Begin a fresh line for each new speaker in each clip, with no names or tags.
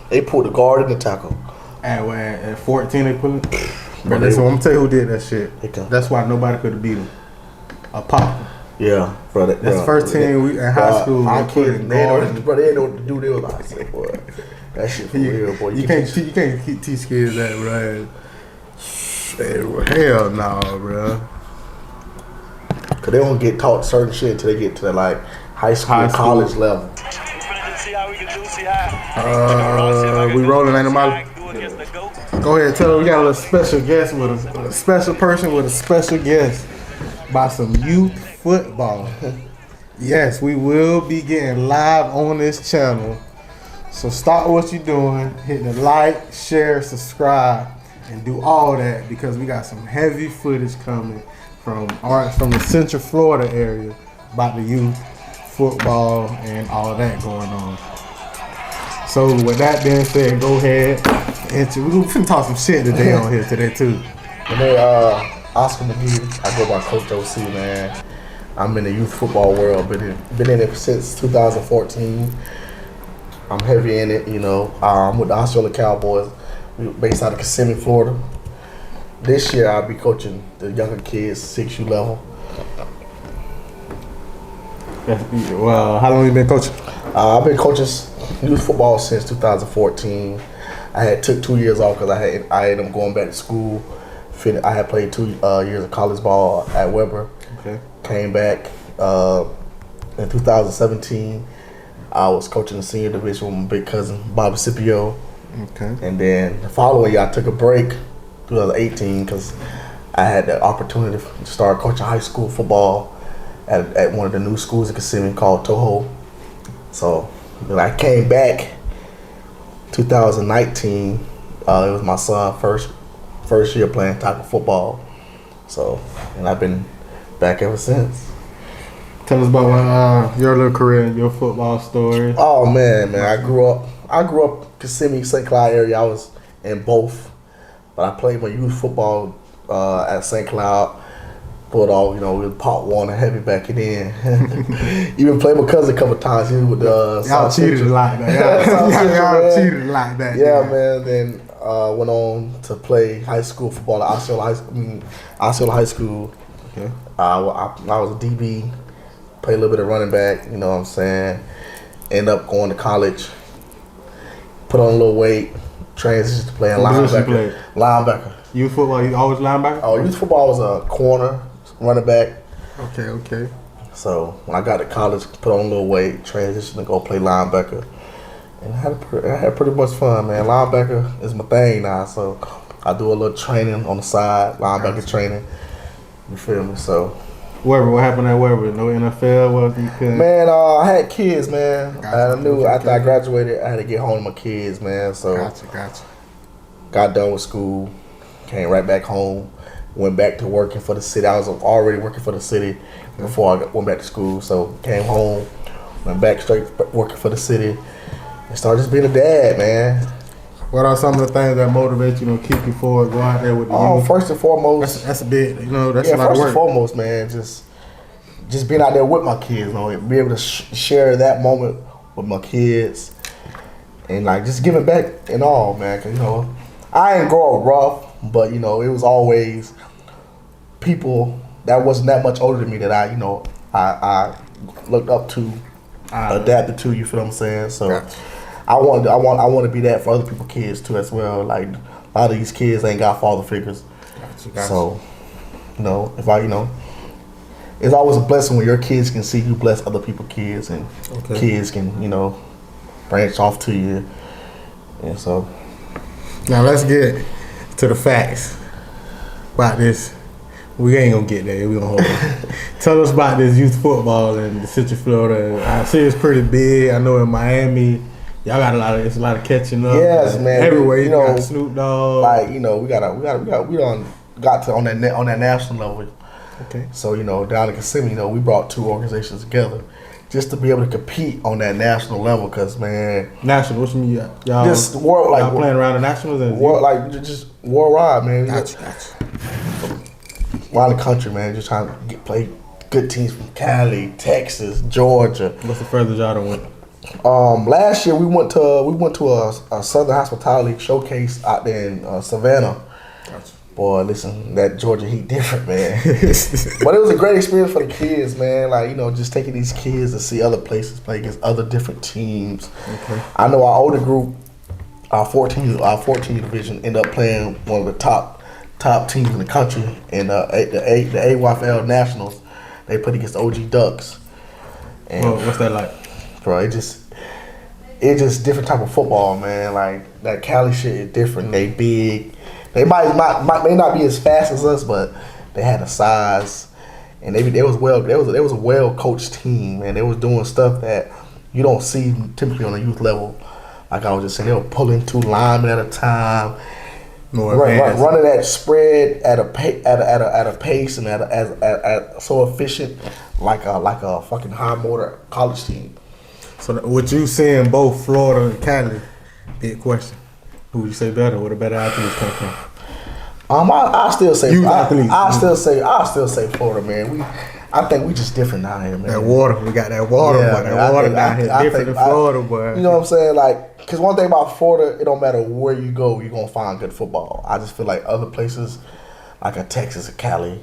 They pulled the guard and the tackle.
At 14 they put it. Bro, listen, I'm gonna tell you who did that shit. That's why nobody could have beat him. A pop.
Yeah, bro.
That's the first team we in high school.
Our kids, they didn't know what to do. They was like, I said, boy, that shit for real, boy.
You can't teach kids that, bro. Hell no, bro.
Cause they don't get taught certain shit until they get to like high school, college level.
We rolling, ain't nobody. Go ahead, tell them we got a little special guest with us, a special person with a special guest by some youth football. Yes, we will be getting live on this channel. So stop what you're doing, hit the like, share, subscribe, and do all that because we got some heavy footage coming from the Central Florida area about the youth football and all that going on. So with that being said, go ahead. We're finna talk some shit today on here today too.
And then Oscar Mcgee, I go by Coach OC, man. I'm in the youth football world, been in it since 2014. I'm heavy in it, you know. I'm with the Osceola Kowboys. We're based out of Kissimmee, Florida. This year I'll be coaching the younger kids, 6U level.
Well, how long you been coaching?
I've been coaching youth football since 2014. I took 2 years off because I ended up going back to school. I had played 2 years of college ball at Weber.
Okay.
Came back in 2017. I was coaching the senior division with my big cousin Bobby Scipio.
Okay.
And then the following year I took a break, 2018, because I had the opportunity to start coaching high school football at one of the new schools in Kissimmee called Toho. So when I came back 2019, it was my son's first year playing tackle football. So, and I've been back ever since.
Tell us about your little career and your football story.
Oh man, I grew up Kissimmee, St. Cloud area. I was in both, but I played my youth football at St. Cloud. Bulldog, you know, we was Pop Warner heavy back then. Even played my cousin a couple times. He was with
y'all cheated like that. Y'all cheated like that.
Yeah, man. Then went on to play high school football at Osceola High School.
Okay.
I was a DB. Played a little bit of running back. You know what I'm saying. Ended up going to college. Put on a little weight. Transitioned to playing linebacker. Linebacker.
Youth football, you always linebacker?
Oh, youth football was a corner, running back.
Okay.
So when I got to college, put on a little weight, transitioned to go play linebacker, and I had pretty much fun, man. Linebacker is my thing now, so I do a little training on the side, linebacker training. You feel me? So.
Weber, what happened at Weber? No NFL? What you couldn't?
Man, I had kids, man. I knew after I graduated, I had to get home to my kids, man. So.
Gotcha.
Got done with school. Came right back home, went back to working for the city. I was already working for the city before I went back to school. So came home, went back straight working for the city, and started just being a dad, man.
What are some of the things that motivate you to keep you forward, go out there with the youth?
First and foremost.
That's a bit, you know, that's a lot of work.
First and foremost, man, just being out there with my kids, you know, be able to share that moment with my kids, and like just giving back and all, man. 'Cause, you know, I ain't grow up rough. But, you know, it was always people that wasn't that much older than me that I looked up to, adapted to, you feel what I'm saying? So gotcha. I want to be that for other people's kids too as well. Like a lot of these kids ain't got father figures. Gotcha. So, you know, it's always a blessing when your kids can see you bless other people's kids and kids can, you know, branch off to you. And so
now let's get to the facts about this. We ain't gonna get there. We gonna hold it. Tell us about this youth football in the Central Florida. I see it's pretty big. I know in Miami, y'all got it's a lot of catching up.
Yes, man.
Everywhere you got Snoop Dogg.
Like, you know, we got to on that national level.
Okay.
So, you know, down in Kissimmee, you know, we brought two organizations together just to be able to compete on that national level. Cause man,
national, what you mean? Y'all
just world, like
y'all playing around the nationals and
like just worldwide, man.
Gotcha.
Around the country, man. Just trying to play good teams from Cali, Texas, Georgia.
What's the furthest y'all done went?
Last year we went to a Southern Hospitality showcase out there in Savannah.
Gotcha.
Boy, listen, that Georgia heat different, man. But it was a great experience for the kids, man. Like, you know, just taking these kids to see other places, play against other different teams. Okay. I know our older group, our 14 division, ended up playing one of the top teams in the country in the AYFL Nationals. They played against the OG Ducks.
And what's that like?
Bro, it just different type of football, man. Like, that Cali shit is different. They big. They may not be as fast as us, but they had the size, and they was a well coached team, and they was doing stuff that you don't see typically on a youth level. Like I was just saying, they were pulling 2 linemen at a time, running that spread at a pace and at so efficient, like a fucking high motor college team.
So what you seeing both Florida and Cali? Big question. Who would you say better? Where the better athletes come from?
I still say
I
still say Florida, man. I think we just different down here, man.
That water, we got that water, but that water down here different than Florida, boy.
You know what I'm saying? Like, because one thing about Florida, it don't matter where you go, you're gonna find good football. I just feel like other places, like a Texas or Cali,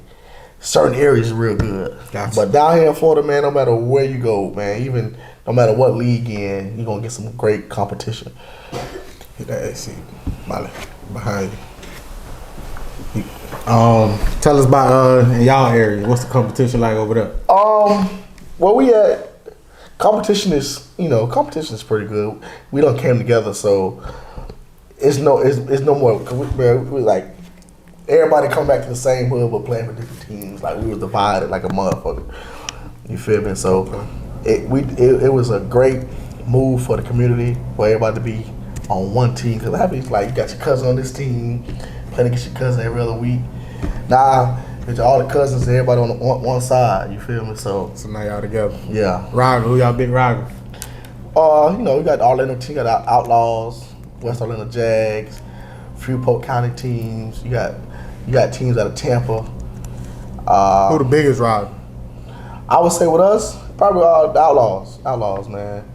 certain areas are real good. Gotcha. But down here in Florida, man, no matter where you go, man, even no matter what league in, you're gonna get some great competition.
Hit that AC, Molly, behind you. Tell us about in y'all area. What's the competition like over there?
Well, we had competition is pretty good. We done came together, so it's no more. We like everybody come back to the same hood, but playing for different teams. Like, we was divided like a motherfucker. You feel me? So it was a great move for the community for everybody to be on one team, because I mean, like, you got your cousin on this team, playing against your cousin every other week. Now, it's all the cousins, everybody on one side. You feel me? So
now y'all together.
Yeah.
Rival, who y'all big rival?
We got the Orlando team, got Outlaws, West Orlando Jags, few Polk County teams. You got teams out of Tampa.
Who the biggest rival?
I would say with us, probably the Outlaws, man.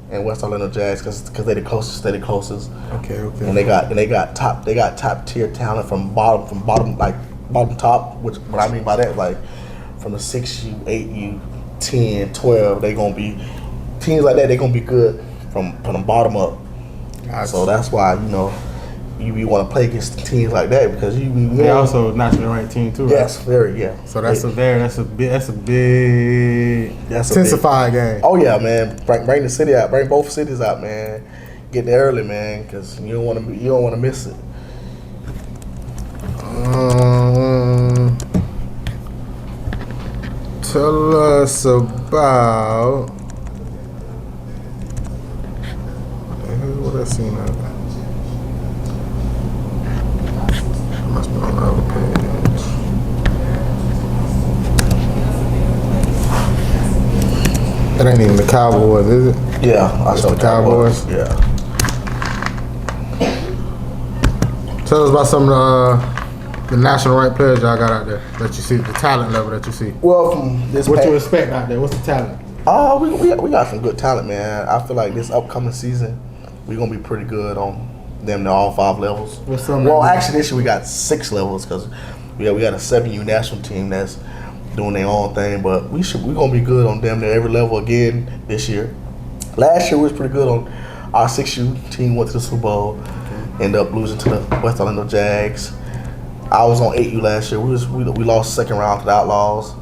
And West Orlando Jags, because they the closest.
Okay.
And they got top tier talent from bottom top. Which what I mean by that, like from the 6U, 8U, 10, 12, they gonna be teams like that. They gonna be good from the bottom up. Gotcha. So that's why you want to play against teams like that, because
they also nationally ranked team too. Right?
Yes, very, yeah.
So that's a big intensified game.
Oh yeah, man. Bring the city out. Bring both cities out, man. Get there early, man, because you don't want to miss it.
Tell us about what I seen out there. Must be on the other page. That ain't even the Cowboys, is it?
Yeah, I saw the Cowboys. Yeah.
Tell us about some of the national ranked players y'all got out there that you see, the talent level that you see.
Well, from this
what you expect out there? What's the talent?
We got some good talent, man. I feel like this upcoming season we're gonna be pretty good on them to all 5 levels. Well, actually, this year we got 6 levels, because we got a 7U national team that's doing their own thing. But we're gonna be good on them to every level again this year. Last year we was pretty good on our 6U team. Went to the Super Bowl, ended up losing to the West Orlando Jags. I was on 8U last year. We lost second round to the Outlaws.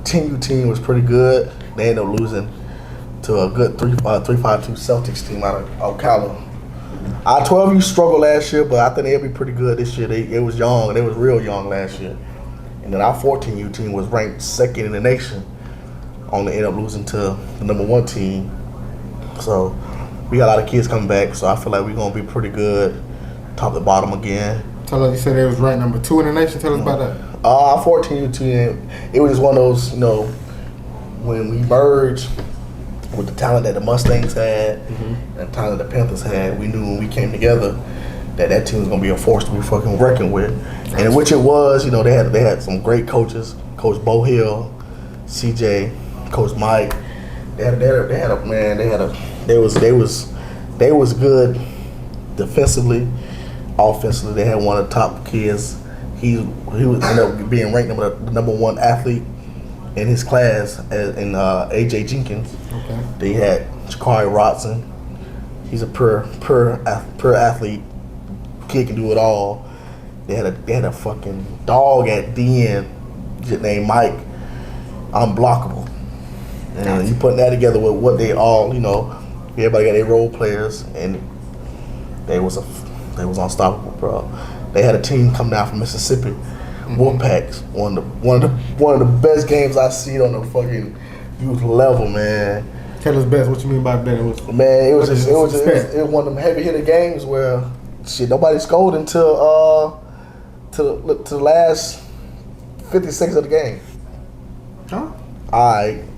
10U team was pretty good. They ended up losing to a good 352 Celtics team out of Ocala. Our 12U struggled last year, but I think they'll be pretty good this year. They was young. They was real young last year. And then our 14U team was ranked second in the nation. Only ended up losing to the number 1 team. So we got a lot of kids coming back. So I feel like we're gonna be pretty good, top to bottom again.
Tell us, you said they was ranked number 2 in the nation. Tell us about that.
Our 14U team, it was just one of those, when we merged with the talent that the Mustangs had and the talent that the Panthers had, we knew when we came together that team was gonna be a force to be fucking working with. And which it was, they had some great coaches, Coach Bo Hill, CJ, Coach Mike. They was good defensively, offensively. They had one of the top kids. He ended up being ranked the number one athlete in his class in AJ Jenkins.
Okay.
They had Jakari Rodson. He's a pure athlete. Kid can do it all. They had a fucking dog at the end named Mike, unblockable. And you putting that together with what they all, everybody got their role players, and they was unstoppable, bro. They had a team come down from Mississippi, Wolfpacks, one of the best games I seen on the fucking youth level, man.
Tell us best. What you mean by better?
Man, it was one of them heavy hitter games where shit nobody scored until to the last 50 seconds of the game.
Huh?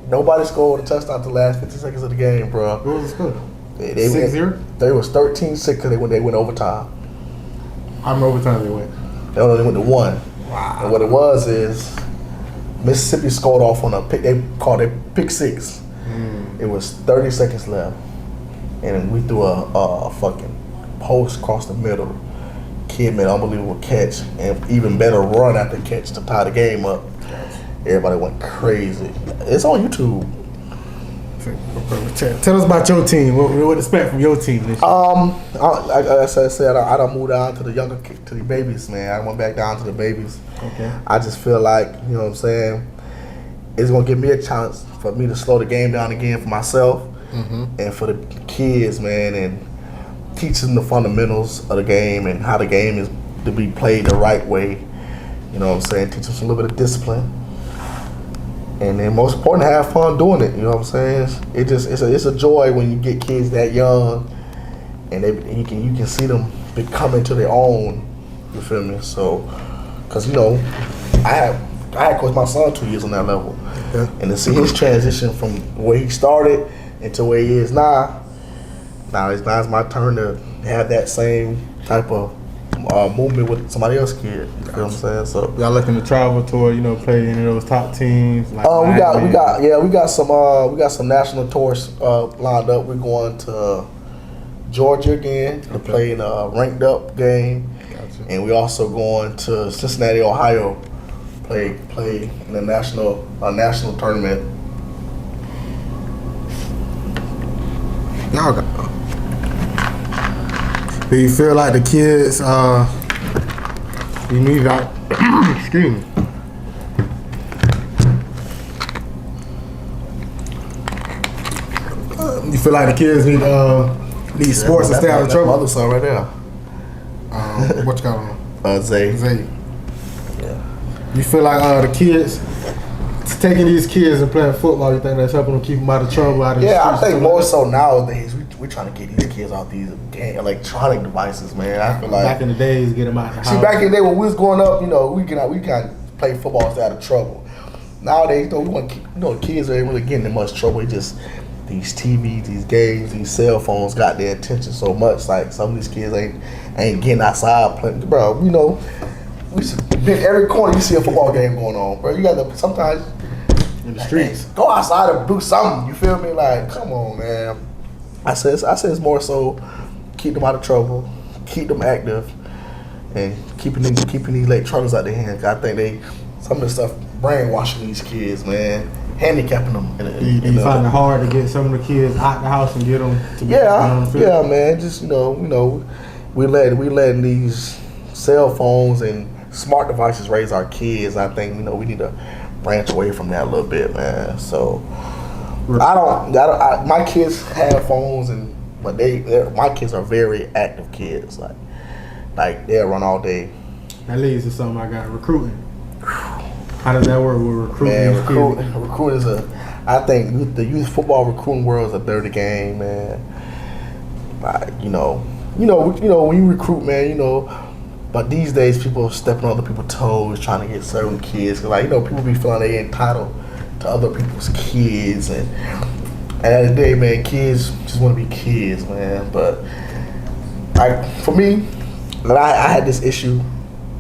Nobody scored a touchdown to the last 50 seconds of the game, bro.
What was the score?
6-0? They was 13-6 because they went overtime.
How many overtime they went?
They only went to 1.
Wow.
And what it was is Mississippi scored off on a pick. They called it pick 6. It was 30 seconds left, and we threw a fucking post across the middle. Kid made an unbelievable catch, and even better run after catch to tie the game up. Everybody went crazy. It's on YouTube.
Tell us about your team. What to expect from your team this year?
Like I said, I done moved down to the babies, man. I went back down to the babies.
Okay.
I just feel like, you know what I'm saying, it's gonna give me a chance for me to slow the game down again for myself and for the kids, man, and teach them the fundamentals of the game and how the game is to be played the right way. You know what I'm saying? Teach them a little bit of discipline. And then most important, have fun doing it. You know what I'm saying? It's a joy when you get kids that young, and you can see them becoming to their own. You feel me? So, cause I had coached my son 2 years on that level, and to see his transition from where he started into where he is now. Now it's my turn to have that same type of movement with somebody else's kid. You feel what I'm saying? So
y'all looking to travel toward, play any of those top teams? Like
we got some national tours lined up. We're going to Georgia again to play in a ranked up game, and we also going to Cincinnati, Ohio, play in a national tournament.
Y'all got. Do you feel like the kids, you need that, excuse me. You feel like the kids need sports to stay out of trouble?
My other son right there.
What you got on?
Zay.
Yeah. You feel like the kids, taking these kids and playing football, you think that's helping them keep them out of trouble?
I think more so nowadays, we're trying to get these kids off these electronic devices, man. I feel like
back in the days, get them out the house.
See, back in the day when we was growing up, we can play football, stay out of trouble. Nowadays, we want to keep, the kids ain't really getting in much trouble. It just these TVs, these games, these cell phones got their attention so much. Like some of these kids ain't getting outside playing, bro. We been every corner you see a football game going on, bro. You got to sometimes
in the streets
go outside and do something. You feel me? Like, come on, man. I say it's more so keep them out of trouble, keep them active, and keeping these electronics out their hands. I think some of the stuff brainwashing these kids, man, handicapping them.
Do you find it hard to get some of the kids out the house and get them to be on the field?
Yeah, man. Just we letting these cell phones and smart devices raise our kids. I think we need to branch away from that a little bit, man. So. My kids have phones, but my kids are very active kids. Like they'll run all day.
That leads to something I got, recruiting. How does that work with recruiting?
Man, recruiting I think the youth football recruiting world is a dirty game, man. Like when you recruit, man, but these days people are stepping on other people's toes, trying to get certain kids. Cause people be feeling they entitled to other people's kids, and at the end of the day, man, kids just want to be kids, man. But for me, I had this issue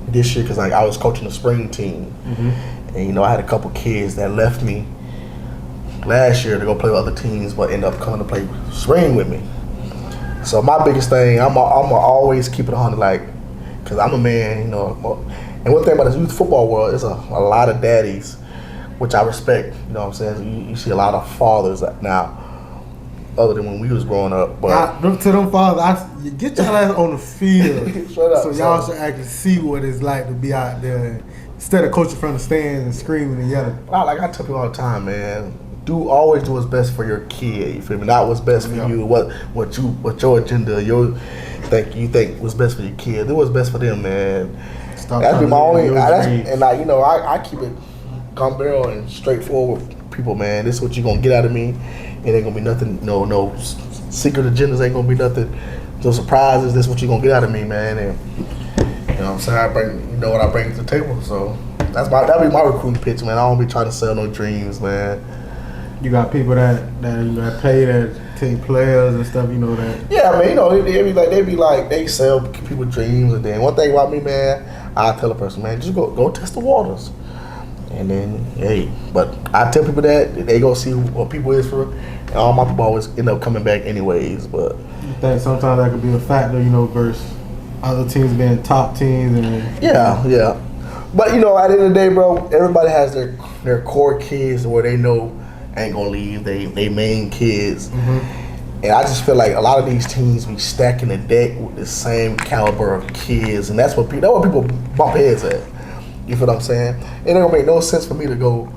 this year because I was coaching the spring team, and I had a couple kids that left me last year to go play with other teams, but end up coming to play spring with me. So my biggest thing, I'm always keep it 100, like, cause I'm a man, you know. And one thing about this youth football world is a lot of daddies, which I respect. You know what I'm saying? You see a lot of fathers now, other than when we was growing up. But
to them fathers, you get your ass on the field,
up,
so y'all should actually see what it's like to be out there instead of coaching from the stands and screaming and yelling.
Like I tell people all the time, man. Always do what's best for your kid. You feel me? Not what's best for you. What your agenda, you think what's best for your kid. Do what's best for them, man. That'd be my only. And like, you know, I keep it gun barrel and straightforward with people, man. This is what you gonna get out of me. It ain't gonna be nothing. No secret agendas. Ain't gonna be nothing. No surprises. This is what you gonna get out of me, man. And you know what I'm saying? You know what I bring to the table. So that'd be my recruiting pitch, man. I don't be trying to sell no dreams, man.
You got people that play, that take players and stuff, you know that.
Yeah, I mean, you know, they sell people dreams, and then one thing about me, man, I tell a person, man, just go test the waters, and then hey, but I tell people that they go see what people is for, and all my people always end up coming back anyways. But
you think sometimes that could be a factor, you know, versus other teams being top teams and
yeah. But you know, at the end of the day, bro, everybody has their core kids where they know ain't gonna leave they main kids. Mm-hmm. And I just feel like a lot of these teams be stacking the deck with the same caliber of kids, and that's what people bump heads at. You feel what I'm saying? It ain't gonna make no sense for me to go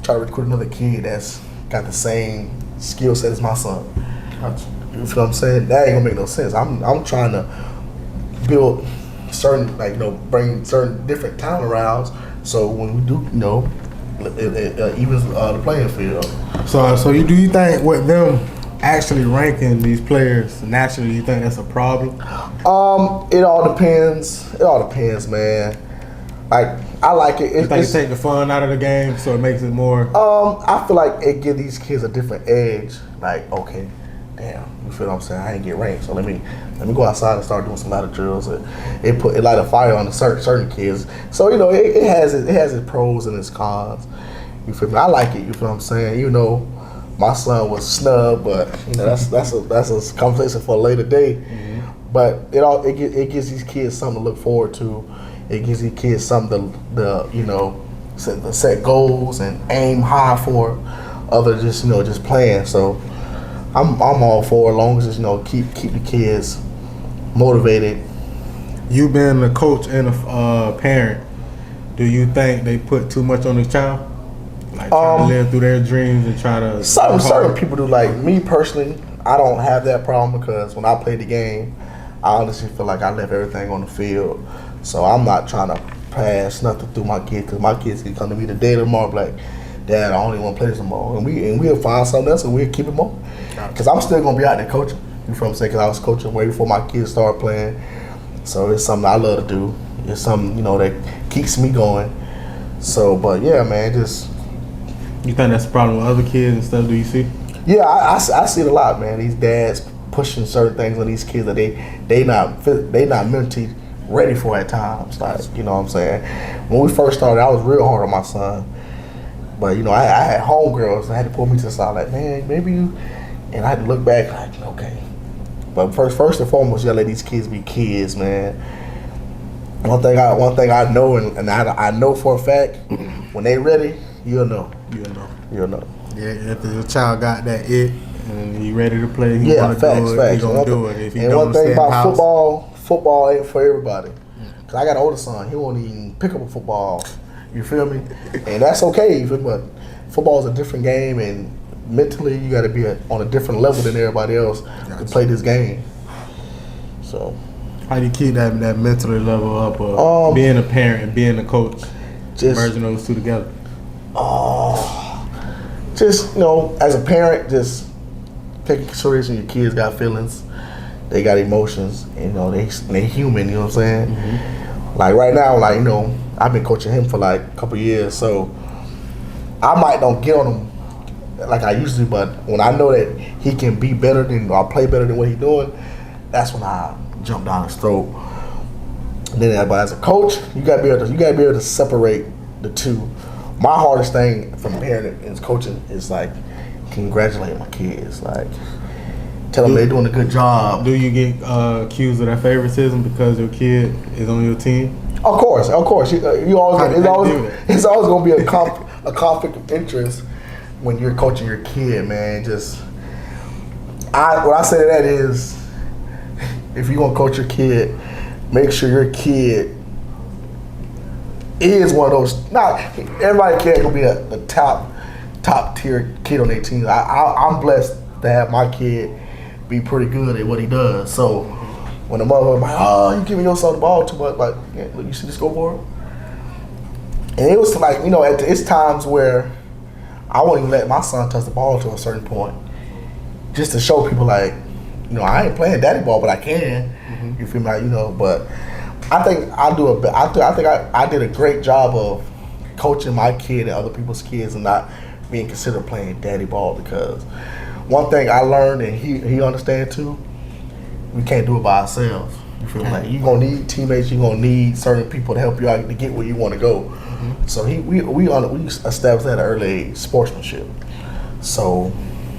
try to recruit another kid that's got the same skill set as my son. You feel what I'm saying? That ain't gonna make no sense. I'm trying to build certain, like, you know, bring certain different talent around, so when we do, you know, it evens the playing field.
So do you think with them actually ranking these players naturally, you think that's a problem?
It all depends, man. Like, I like it.
You think it take the fun out of the game, so it makes it more?
I feel like it give these kids a different edge. Like, okay, damn, you feel what I'm saying? I ain't get ranked, so let me go outside and start doing some ladder drills. It light a fire on the certain kids. So, you know, it has its pros and its cons. You feel me? I like it. You feel what I'm saying? You know, my son was snubbed, but you know that's a conversation for a later day. Mm-hmm. But it gives these kids something to look forward to. It gives these kids something to you know, set goals and aim high for, other just, you know, just playing. So I'm all for it, as long as, you know, keep the kids motivated.
You being a coach and a parent, do you think they put too much on the child? Like trying to live through their dreams and try to.
Certain people do. Like me personally, I don't have that problem because when I play the game, I honestly feel like I left everything on the field. So I'm not trying to pass nothing through my kids, because my kids can come to me the day tomorrow like, Dad, I only want to play this tomorrow, and we'll find something else and we'll keep it moving. Because I'm still gonna be out there coaching. You know what I'm saying? Because I was coaching way before my kids started playing. So it's something I love to do. It's something, you know, that keeps me going. So, but yeah, man, just.
You think that's a problem with other kids and stuff? Do you see?
Yeah, I see it a lot, man. These dads pushing certain things on these kids that they not mentally ready for at times. Like, you know what I'm saying? When we first started, I was real hard on my son. But, you know, I had homegirls that had to pull me to the side, like, man, maybe you. And I had to look back, like, okay. But first and foremost, you gotta let these kids be kids, man. One thing I know, and I know for a fact, when they ready, you'll know.
Yeah, if your child got that it and he ready to play, he
yeah,
want to
facts,
do it, he gonna do it. If he
and
don't
one thing about
house,
football ain't for everybody. Cause I got an older son, he won't even pick up a football. You feel me? And that's okay. But football is a different game, and mentally you got to be on a different level than everybody else to play this game. So,
how do you keep that mentally level up of being a parent and being a coach, merging those two together?
Just, you know, as a parent, just take into consideration your kids got feelings, they got emotions, you know, they human, you know what I'm saying? Mm-hmm. Like right now, like, you know, I've been coaching him for like a couple years, so I might don't get on him like I used to, but when I know that he can be better than, or play better than what he's doing, that's when I jump down his throat. And then, but as a coach, you gotta be able to separate the two. my hardest thing from parenting and coaching is like congratulate my kids, like tell them they're doing a good job.
Do you get accused of that favoritism because your kid is on your team?
Of course. You always it's always gonna be a conflict of interest when you're coaching your kid, man. What I say to that is, if you're gonna coach your kid, make sure your kid is one of those. Not everybody can't gonna be the top tier kid on their team. I'm blessed to have my kid be pretty good at what he does. So when the mother like, oh, you giving your son the ball too much, like, yeah, look, you see the scoreboard? And it was like, it's times where I won't even let my son touch the ball to a certain point, just to show people like, I ain't playing daddy ball, but I can. Mm-hmm. You feel me? Like, but I think I did a great job of coaching my kid and other people's kids and not being considered playing daddy ball, because one thing I learned, and he understands too, we can't do it by ourselves. You feel me? Like, you're gonna need teammates, you're gonna need certain people to help you out to get where you want to go. Mm-hmm. So we established that at an early age, sportsmanship. So,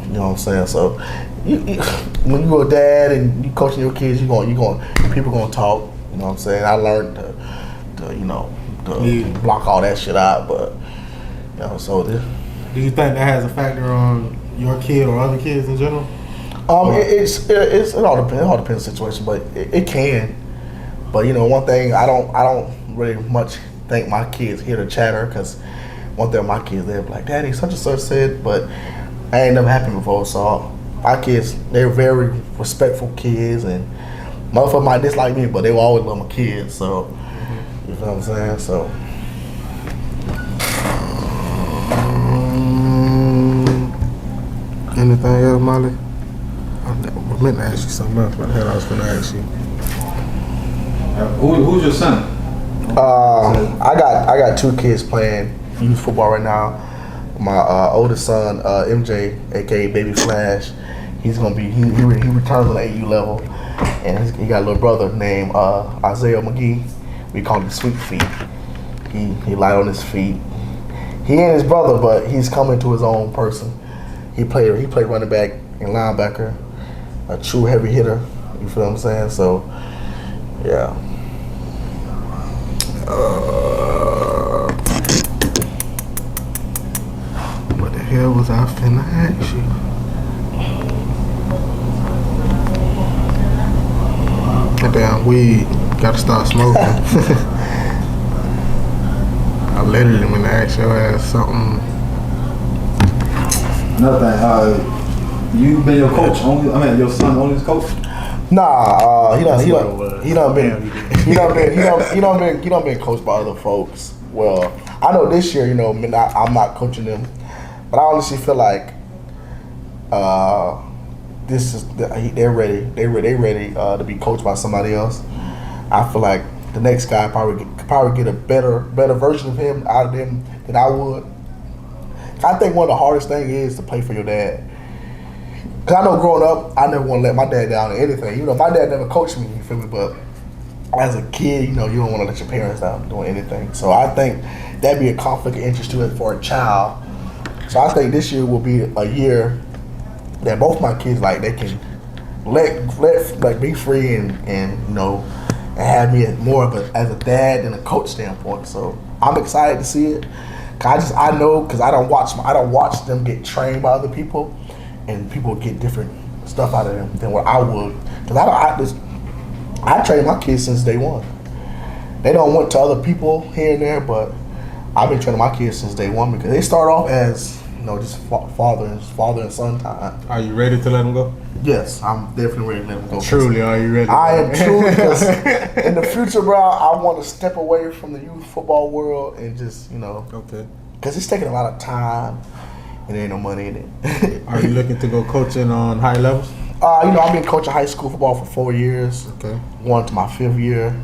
you know what I'm saying? So when you're a dad and you coaching your kids, people gonna talk. You know what I'm saying? I learned to block all that shit out, but so
do you think that has a factor on your kid or other kids in general?
It all depends. It all depends on the situation, but it can. But one thing, I don't really much think my kids hear the chatter, because one thing my kids, they're like, Daddy, such and such said, but I ain't never happened before. So my kids, they're very respectful kids, and motherfuckers might dislike me, but they will always love my kids. So you know what I'm saying? So.
Anything else, Molly? I meant to ask you something else, but I was going to ask you.
Who's your son?
I got two kids playing youth football right now. My oldest son, MJ, aka Baby Flash, he's gonna be he returns on the AU level, and he got a little brother named Oscar Mcgee. We call him Sweet Feet. He light on his feet. He ain't his brother, but he's coming to his own person. He played running back and linebacker, a true heavy hitter. You feel what I'm saying? So, yeah.
What the hell was I finna ask you? That damn weed, gotta start smoking. I literally gonna ask your ass something.
Another thing, you been your coach only? I mean, your son only his coach?
Nah, he done been coached by other folks. Well, I know this year, I'm not coaching them, but I honestly feel like they're ready to be coached by somebody else. I feel like the next guy probably get a better version of him out of them than I would. I think one of the hardest things is to play for your dad. Cause I know growing up, I never want to let my dad down in anything. My dad never coached me, you feel me? But as a kid, you don't want to let your parents down doing anything. So I think that'd be a conflict of interest to it for a child. So I think this year will be a year that both my kids, like, they can let be free and have me more of as a dad than a coach standpoint. So I'm excited to see it. I know, because I don't watch them get trained by other people, and people get different stuff out of them than what I would. Because I train my kids since day one. They don't went to other people here and there, but I've been training my kids since day one, because they start off as just father and son time.
Are you ready to let them go?
Yes, I'm definitely ready to let them go.
Truly, are you ready?
I am truly, because in the future, bro, I want to step away from the youth football world and just,
Okay.
Because it's taking a lot of time and there ain't no money in it.
Are you looking to go coaching on high levels?
I've been coaching high school football for 4 years.
Okay.
Going to my 5th year,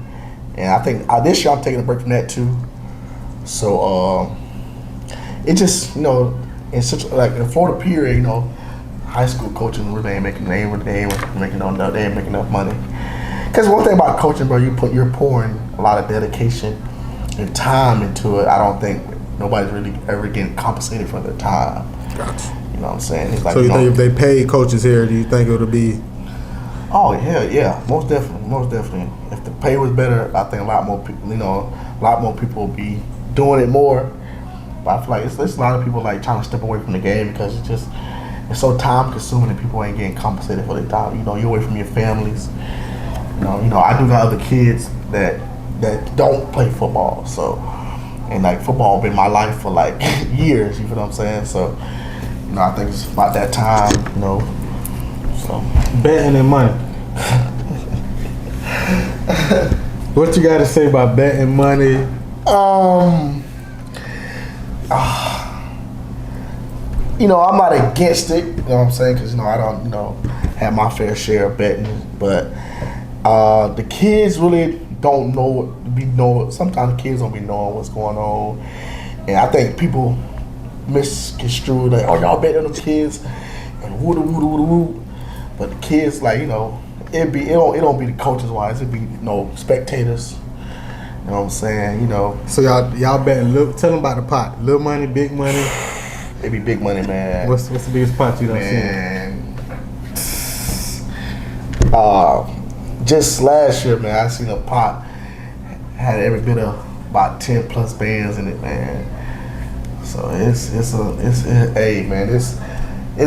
and I think this year I'm taking a break from that too. So it just in such in Florida period, high school coaching really ain't making enough money. Because one thing about coaching, bro, you're pouring a lot of dedication and time into it. I don't think nobody's really ever getting compensated for their time.
Gotcha.
You know what I'm saying? It's like,
So you think if they paid coaches here, do you think it'll be?
Oh yeah, most definitely. If the pay was better, I think a lot more people, will be doing it more. But I feel like it's a lot of people like trying to step away from the game because it's so time consuming and people ain't getting compensated for their time. You know, you're away from your families. You know, I do got other kids that don't play football, so and like football been my life for like years. You feel what I'm saying? So, you know, I think it's about that time. You know, so
betting and money. What you got to say about betting money?
You know, I'm not against it. You know what I'm saying? Because I don't have my fair share of betting, but the kids really don't know. Sometimes kids don't be knowing what's going on, and I think people misconstrue like, oh, y'all betting on the kids and woo woo woo. But the kids, like, it don't be the coaches wise. It be spectators. You know what I'm saying?
So y'all betting. Tell them about the pot. Little money, big money.
It be big money, man.
What's the biggest pot you done seen?
Just last year, man, I seen a pot had every bit of about 10 plus bands in it, man. So it's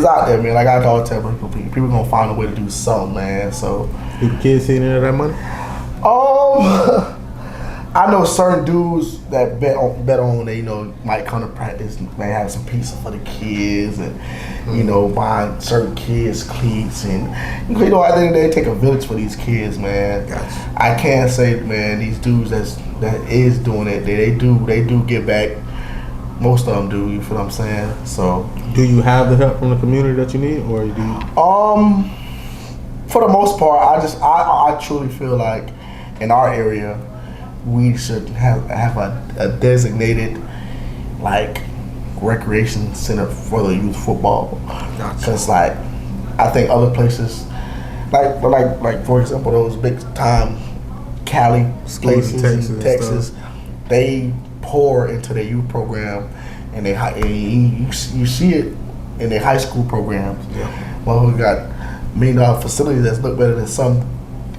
out there, man. Like I always tell people gonna find a way to do something, man. So
do the kids see any of that money?
I know certain dudes that bet on they might come to practice, may have some pizza for the kids, and buying certain kids cleats, and at the end of the day, it take a village for these kids, man.
Gotcha.
I can't say, man, these dudes that is doing it, they do give back. Most of them do. You feel what I'm saying? So,
do you have the help from the community that you need, or do you?
For the most part, I truly feel like in our area, we should have a designated like recreation center for the youth football. Because like I think other places like for example those big time Cali places in Texas, they pour into their youth program and you see it in their high school programs.
Yeah.
Well, we got $1 million facilities that look better than some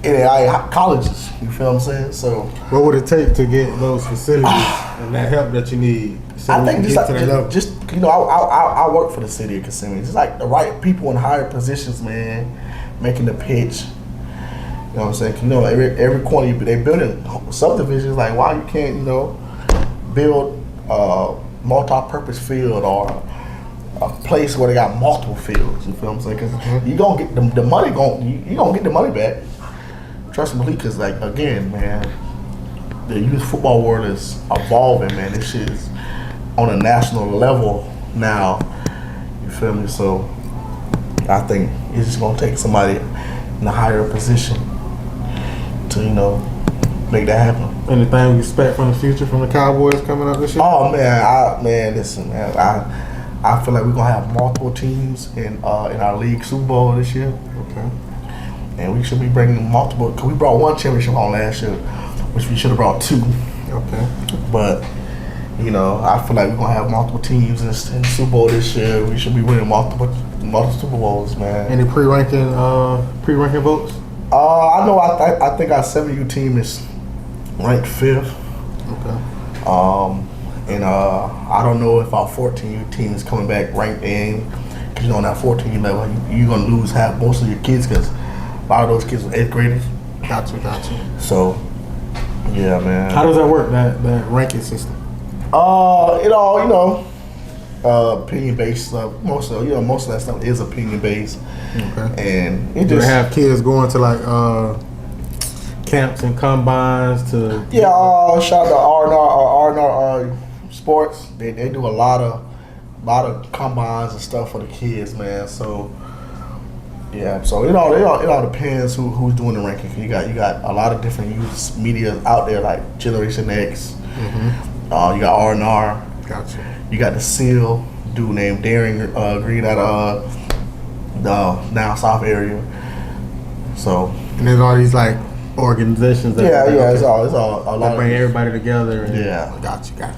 NAI colleges. You feel what I'm saying? So
what would it take to get those facilities and that help that you need? So
I think just I work for the city of Kissimmee. Just like the right people in higher positions, man, making the pitch. You know what I'm saying? Every corner they building subdivisions. Like why you can't build a multi-purpose field or a place where they got multiple fields. You feel what I'm saying? Because you gonna get the money. You gonna get the money back. Trust me, because like again, man, the youth football world is evolving, man. This shit is on a national level now. You feel me? So I think it's just gonna take somebody in a higher position to make that happen.
Anything we expect from the future from the Cowboys coming up this year?
Oh man, listen, man. I feel like we're gonna have multiple teams in our league Super Bowl this year.
Okay.
And we should be bringing multiple, because we brought one championship home last year, which we should have brought 2.
Okay.
But, I feel like we're going to have multiple teams in the Super Bowl this year. We should be winning multiple Super Bowls, man.
Any pre-ranking votes?
I know, I think our 7U team is ranked 5th.
Okay.
And I don't know if our 14U team is coming back ranked in, because on that 14U level, you're going to lose most of your kids, because a lot of those kids were 8th graders.
Gotcha.
So, yeah, man.
How does that work, that ranking system?
Opinion based stuff. Most of that stuff is opinion based.
Okay.
And it
do
just
they have kids going to like camps and combines to?
Yeah. Shout out to R&R Sports. They do a lot of combines and stuff for the kids, man. So. Yeah, so it all depends who's doing the ranking. You got a lot of different youth media out there like Generation X.
Mm-hmm.
You got R&R.
Gotcha.
You got the SEAL dude named Darren Green out of the down south area. So
and there's all these like organizations.
It's all a lot.
That bring everybody together. And
yeah.
Gotcha.
Yeah.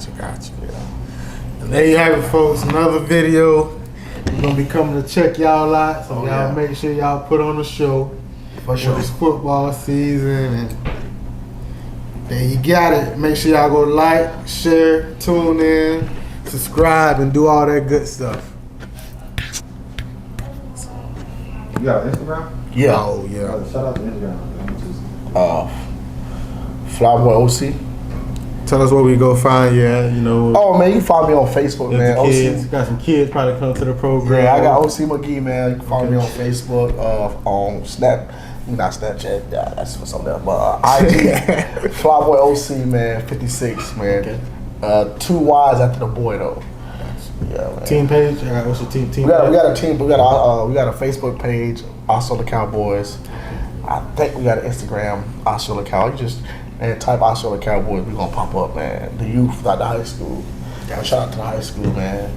There you have it, folks. Another video. We're gonna be coming to check y'all out, so y'all make sure y'all put on the show.
For sure.
It's football season, and there you got it. Make sure y'all go like, share, tune in, subscribe, and do all that good stuff.
You got an Instagram?
Yeah.
Oh yeah.
Shout out to Instagram.
Flyboy OC.
Tell us where we go find you at, you know.
Oh man, you can follow me on Facebook, man.
The kids,
OC.
got some kids probably come to the program.
Yeah, I got OC Mcgee, man. You can follow me on Facebook, on not Snapchat. Yeah, that's for something else. But IG, Flyboy OC, man, 56, man. Okay. 2 Y's after the boy though. Yeah, man.
Team page. What's your team?
We got a team. We got a Facebook page, Osceola Kowboys. I think we got an Instagram, Osceola Cow. You just type Osceola Kowboys. We gonna pop up, man. The youth, not the high school. Shout out to the high school, man.